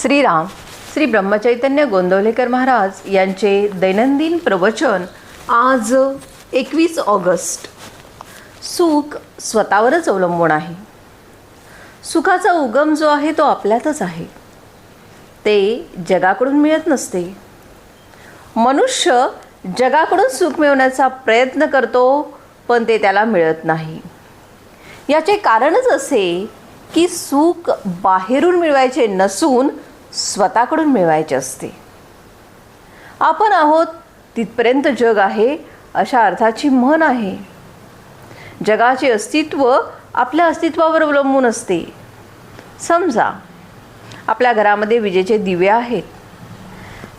श्रीराम श्री ब्रह्मचैतन्य गोंदवलेकर महाराज यांचे दैनंदिन प्रवचन आज 21 ऑगस्ट. सुख स्वतःवरच अवलंबून आहे. सुखाचा उगम जो आहे तो आपल्यातच आहे. ते जगाकडून मिळत नसते. मनुष्य जगाकडून सुख मिळवण्याचा प्रयत्न करतो, पण ते त्याला मिळत नाही. याचे कारणच असे की सुख बाहेरून मिळवायचे नसून स्वतःकडून मिळवायचे असते. आपण आहोत तिथपर्यंत जग आहे अशा अर्थाची म्हण आहे. जगाचे अस्तित्व आपल्या अस्तित्वावर अवलंबून असते. समजा आपल्या घरामध्ये विजेचे दिवे आहेत.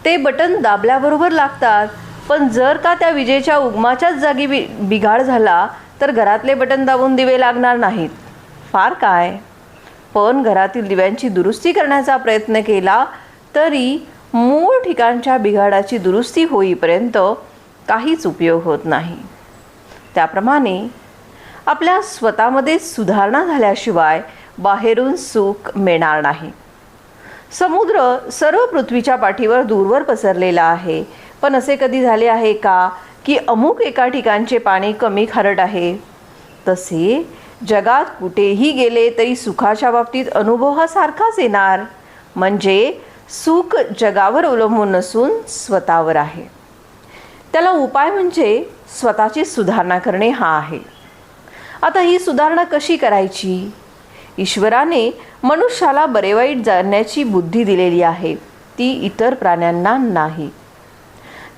ते बटन दाबल्याबरोबर लागतात, पण जर का त्या विजेच्या उगमाच्याच जागी बिघाड झाला तर घरातले बटन दाबून दिवे लागणार नाहीत. फार काय, पण घरातील दिव्यांची दुरुस्ती करण्याचा प्रयत्न केला तरी मूळ ठिकाणच्या बिघाडाची दुरुस्ती होईपर्यंत काहीच उपयोग होत नाही. त्याप्रमाणे आपल्या स्वतःमध्ये सुधारणा झाल्याशिवाय बाहेरून सुख मिळणार नाही. समुद्र सर्व पृथ्वीच्या पाठीवर दूरवर पसरलेला आहे, पण असे कधी झाले आहे का की अमुक एका ठिकाणचे पाणी कमी खारट आहे? तसे जगात कुठेही गेले तरी सुखाच्या बाबतीत अनुभव हा सारखाच येणार. म्हणजे सुख जगावर अवलंबून नसून स्वतःवर आहे. त्याला उपाय म्हणजे स्वतःची सुधारणा करणे हा आहे. आता ही सुधारणा कशी करायची? ईश्वराने मनुष्याला बरे वाईट जाणण्याची बुद्धी दिलेली आहे, ती इतर प्राण्यांना नाही.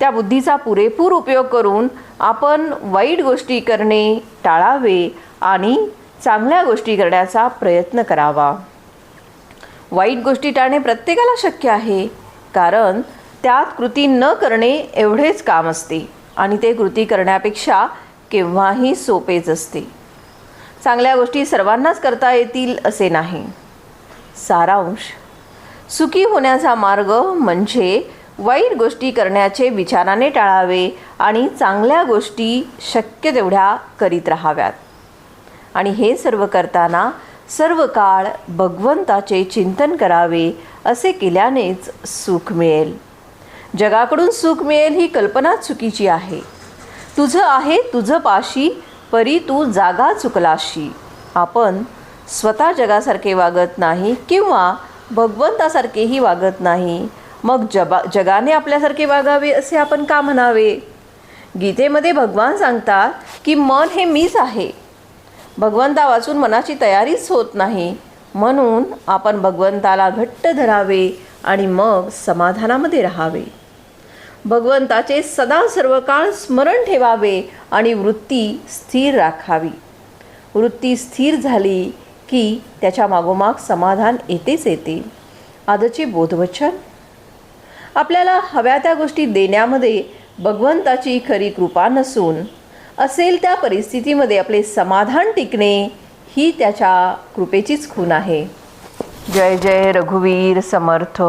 त्या बुद्धीचा पुरेपूर उपयोग करून आपण वाईट गोष्टी करणे टाळावे आणि चांगल्या गोष्टी करण्याचा प्रयत्न करावा. वाईट गोष्टी टाळणे प्रत्येकाला शक्य आहे, कारण त्यात कृती न करणे एवढेच काम असते आणि ते कृती करण्यापेक्षा केव्हाही सोपेच असते. चांगल्या गोष्टी सर्वांनाच करता येतील असे नाही. सारांश: सुखी होण्याचा मार्ग म्हणजे वाईट गोष्टी करण्याचे विचाराने टाळावे आणि चांगल्या गोष्टी शक्य तेवढ्या करीत राहाव्यात. आणि हे सर्व करताना सर्व काळ भगवंताचे चिंतन करावे. असे केल्यानेच सुख मिळेल. जगाकडून सुख मिळेल ही कल्पना चुकीची आहे. तुझं आहे तुझं पाशी, परी तू जागा चुकलाशी. आपण स्वतः जगासारखे वागत नाही किंवा भगवंतासारखेही वागत नाही, मग जगाने आपल्यासारखे वागावे असे आपण का म्हणावे? गीतेमध्ये भगवान सांगतात की मन हे मीच आहे. भगवंता वाचून मनाची तयारीच होत नाही, म्हणून आपण भगवंताला घट्ट धरावे आणि मग समाधानामध्ये राहावे. भगवंताचे सदा सर्व काळ स्मरण ठेवावे आणि वृत्ती स्थिर राखावी. वृत्ती स्थिर झाली की त्याच्या मागोमाग समाधान येतेच येते. आजचे बोधवचन: आपल्याला हव्या त्या गोष्टी देण्यामध्ये भगवंताची खरी कृपा नसून असेल त्या परिस्थितीमध्ये आपले समाधान टिकणे ही त्याच्या कृपेचीच खूण आहे. जय जय रघुवीर समर्थ.